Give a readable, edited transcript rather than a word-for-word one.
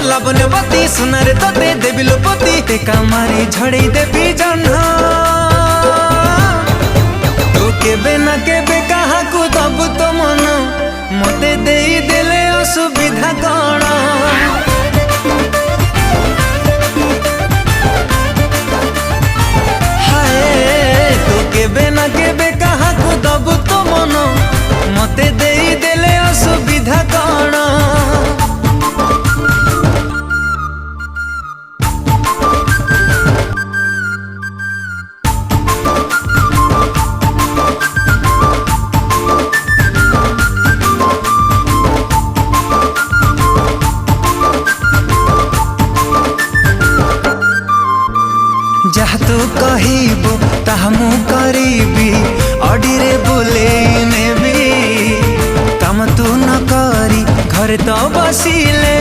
लावण्यवती सुनारे तोते देवी लोपति टेका मारी झड़े देवी जन्ह तू केबे ना केबे कहा को दबु तो मन मते देई देले असुविधा कण हाय तू केबे ना केबे कहा को दबु तो मन मते देई देले असुविधा कण जहा तू कहबो ताहा मु करीबी अडीरे बुले नेबी काम तू न करी घर तो बसिले।